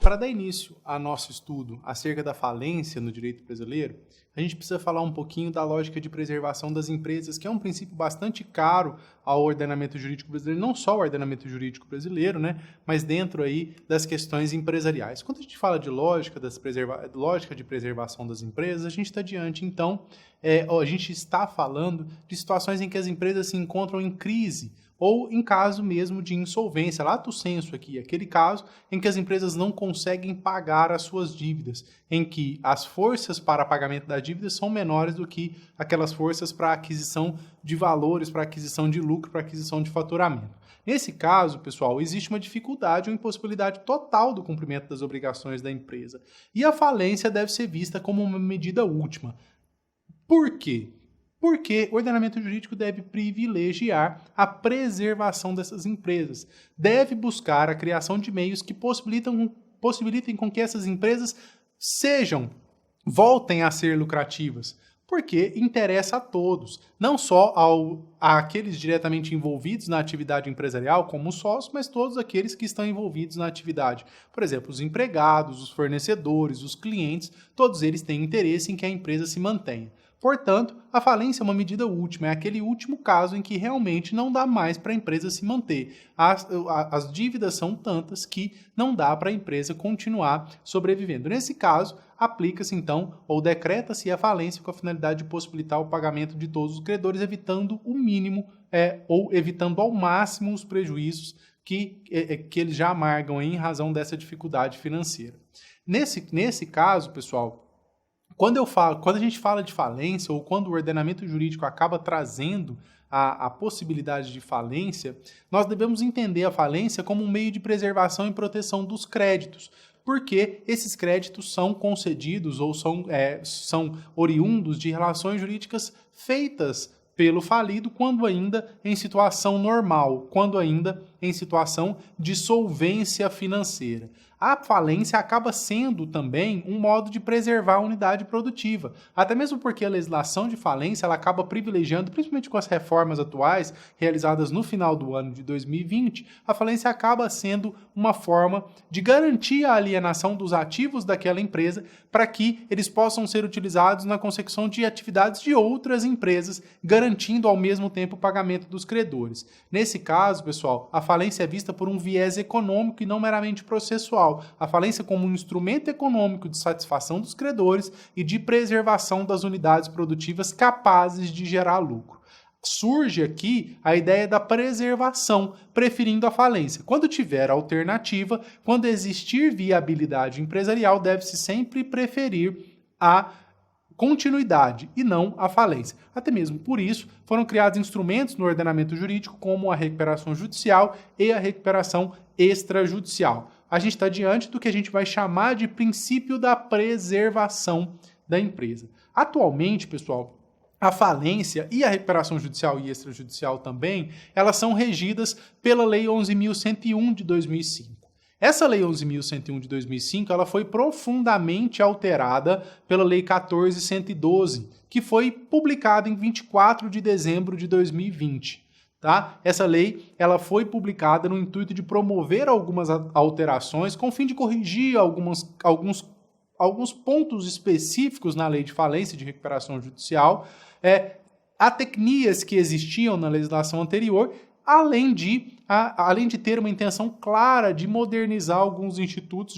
Para dar início ao nosso estudo acerca da falência no direito brasileiro, a gente precisa falar um pouquinho da lógica de preservação das empresas, que é um princípio bastante caro ao ordenamento jurídico brasileiro, não só ao ordenamento jurídico brasileiro, mas dentro aí das questões empresariais. Quando a gente fala de lógica de preservação das empresas, a gente está diante, então, a gente está falando de situações em que as empresas se encontram em crise, ou em caso mesmo de insolvência, lato sensu aqui, aquele caso em que as empresas não conseguem pagar as suas dívidas, em que as forças para pagamento das dívidas são menores do que aquelas forças para aquisição de valores, para aquisição de lucro, para aquisição de faturamento. Nesse caso, pessoal, existe uma dificuldade ou impossibilidade total do cumprimento das obrigações da empresa. E a falência deve ser vista como uma medida última. Por quê? Porque o ordenamento jurídico deve privilegiar a preservação dessas empresas. Deve buscar a criação de meios que possibilitem com que essas empresas voltem a ser lucrativas. Porque interessa a todos, não só àqueles diretamente envolvidos na atividade empresarial, como os sócios, mas todos aqueles que estão envolvidos na atividade. Por exemplo, os empregados, os fornecedores, os clientes, todos eles têm interesse em que a empresa se mantenha. Portanto, a falência é uma medida última, é aquele último caso em que realmente não dá mais para a empresa se manter. As dívidas são tantas que não dá para a empresa continuar sobrevivendo. Nesse caso, aplica-se então, ou decreta-se a falência com a finalidade de possibilitar o pagamento de todos os credores, evitando o mínimo ou evitando ao máximo os prejuízos que eles já amargam em razão dessa dificuldade financeira. Nesse caso, pessoal, quando a gente fala de falência ou quando o ordenamento jurídico acaba trazendo a possibilidade de falência, nós devemos entender a falência como um meio de preservação e proteção dos créditos, porque esses créditos são concedidos ou são oriundos de relações jurídicas feitas pelo falido quando ainda em situação normal, quando ainda em situação de solvência financeira. A falência acaba sendo também um modo de preservar a unidade produtiva, até mesmo porque a legislação de falência ela acaba privilegiando, principalmente com as reformas atuais realizadas no final do ano de 2020, a falência acaba sendo uma forma de garantir a alienação dos ativos daquela empresa para que eles possam ser utilizados na consecução de atividades de outras empresas, garantindo ao mesmo tempo o pagamento dos credores. Nesse caso, pessoal, a falência é vista por um viés econômico e não meramente processual. A falência como um instrumento econômico de satisfação dos credores e de preservação das unidades produtivas capazes de gerar lucro. Surge aqui a ideia da preservação, preferindo a falência. Quando tiver alternativa, quando existir viabilidade empresarial, deve-se sempre preferir a continuidade e não a falência. Até mesmo por isso, foram criados instrumentos no ordenamento jurídico como a recuperação judicial e a recuperação extrajudicial. A gente está diante do que a gente vai chamar de princípio da preservação da empresa. Atualmente, pessoal, a falência e a recuperação judicial e extrajudicial também, elas são regidas pela Lei 11.101 de 2005. Essa Lei 11.101 de 2005 ela foi profundamente alterada pela Lei 14.112, que foi publicada em 24 de dezembro de 2020. Tá? Essa lei ela foi publicada no intuito de promover algumas alterações com o fim de corrigir alguns pontos específicos na lei de falência e de recuperação judicial, atecnias que existiam na legislação anterior, além de ter uma intenção clara de modernizar alguns institutos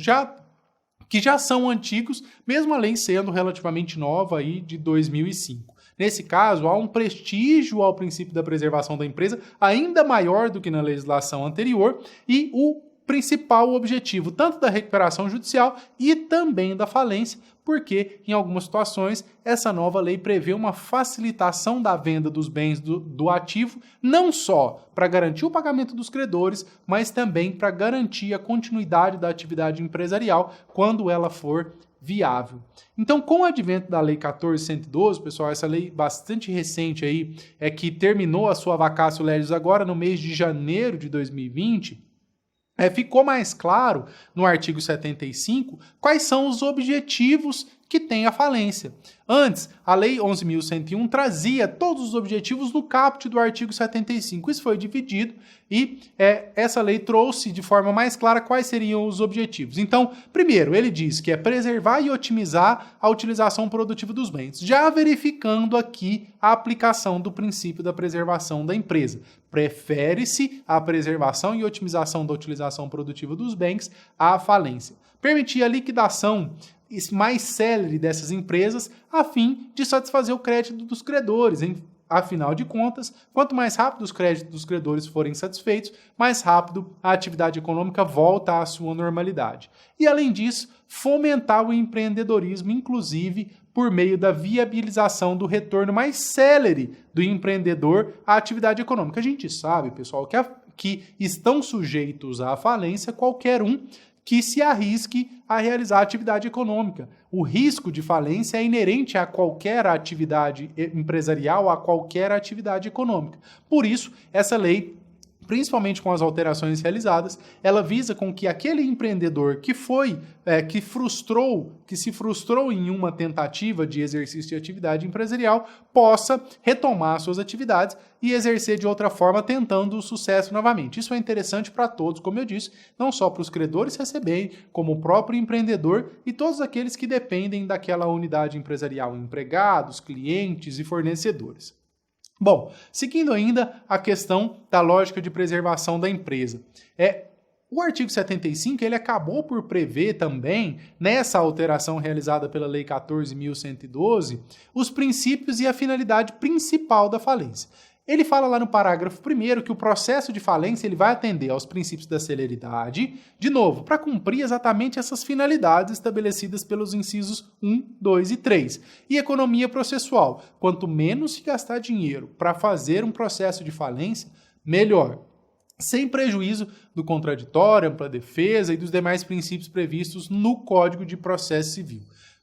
que já são antigos, mesmo a lei sendo relativamente nova aí de 2005. Nesse caso, há um prestígio ao princípio da preservação da empresa ainda maior do que na legislação anterior e o principal objetivo tanto da recuperação judicial e também da falência, porque, em algumas situações, essa nova lei prevê uma facilitação da venda dos bens do ativo, não só para garantir o pagamento dos credores, mas também para garantir a continuidade da atividade empresarial quando ela for viável. Então, com o advento da Lei 14.112, pessoal, essa lei bastante recente aí, que terminou a sua vacatio legis agora no mês de janeiro de 2020, ficou mais claro no artigo 75 quais são os objetivos que tem a falência. Antes, a Lei 11.101 trazia todos os objetivos no caput do artigo 75. Isso foi dividido e essa lei trouxe de forma mais clara quais seriam os objetivos. Então, primeiro, ele diz que é preservar e otimizar a utilização produtiva dos bens, já verificando aqui a aplicação do princípio da preservação da empresa. Prefere-se a preservação e otimização da utilização produtiva dos bens à falência. Permitir a liquidação mais célere dessas empresas a fim de satisfazer o crédito dos credores. Afinal de contas, quanto mais rápido os créditos dos credores forem satisfeitos, mais rápido a atividade econômica volta à sua normalidade. E, além disso, fomentar o empreendedorismo, inclusive por meio da viabilização do retorno mais célere do empreendedor à atividade econômica. A gente sabe, pessoal, que estão sujeitos à falência qualquer um que se arrisque a realizar atividade econômica. O risco de falência é inerente a qualquer atividade empresarial, a qualquer atividade econômica. Por isso, essa lei, principalmente com as alterações realizadas, ela visa com que aquele empreendedor que se frustrou em uma tentativa de exercício de atividade empresarial, possa retomar suas atividades e exercer de outra forma, tentando o sucesso novamente. Isso é interessante para todos, como eu disse, não só para os credores receberem, como o próprio empreendedor e todos aqueles que dependem daquela unidade empresarial, empregados, clientes e fornecedores. Bom, seguindo ainda a questão da lógica de preservação da empresa. O artigo 75 ele acabou por prever também, nessa alteração realizada pela Lei 14.112, os princípios e a finalidade principal da falência. Ele fala lá no parágrafo 1º que o processo de falência ele vai atender aos princípios da celeridade, de novo, para cumprir exatamente essas finalidades estabelecidas pelos incisos 1, 2 e 3. E economia processual. Quanto menos se gastar dinheiro para fazer um processo de falência, melhor. Sem prejuízo do contraditório, ampla defesa e dos demais princípios previstos no Código de Processo Civil.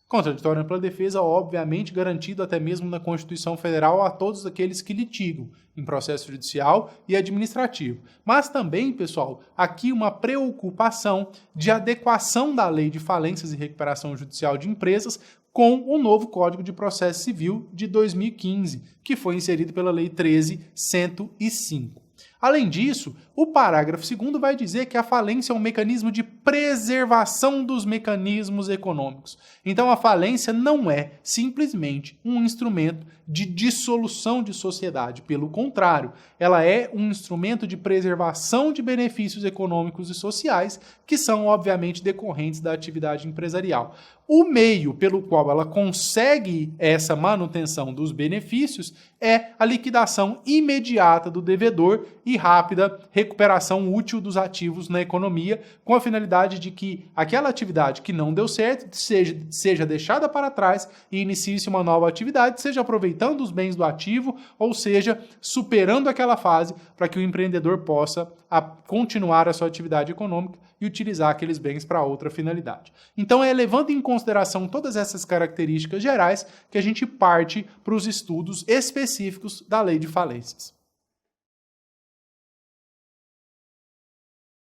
Contraditório e ampla defesa, obviamente, garantido até mesmo na Constituição Federal a todos aqueles que litigam em processo judicial e administrativo. Mas também, pessoal, aqui uma preocupação de adequação da Lei de Falências e Recuperação Judicial de Empresas com o novo Código de Processo Civil de 2015, que foi inserido pela Lei 13.105. Além disso, o parágrafo 2º vai dizer que a falência é um mecanismo de preservação dos mecanismos econômicos. Então, a falência não é simplesmente um instrumento de dissolução de sociedade. Pelo contrário, ela é um instrumento de preservação de benefícios econômicos e sociais que são, obviamente, decorrentes da atividade empresarial. O meio pelo qual ela consegue essa manutenção dos benefícios é a liquidação imediata do devedor e rápida recuperação útil dos ativos na economia, com a finalidade de que aquela atividade que não deu certo seja deixada para trás e inicie-se uma nova atividade, seja aproveitando os bens do ativo, ou seja, superando aquela fase para que o empreendedor possa continuar a sua atividade econômica e utilizar aqueles bens para outra finalidade. Então, levando em consideração todas essas características gerais que a gente parte para os estudos específicos da Lei de Falências.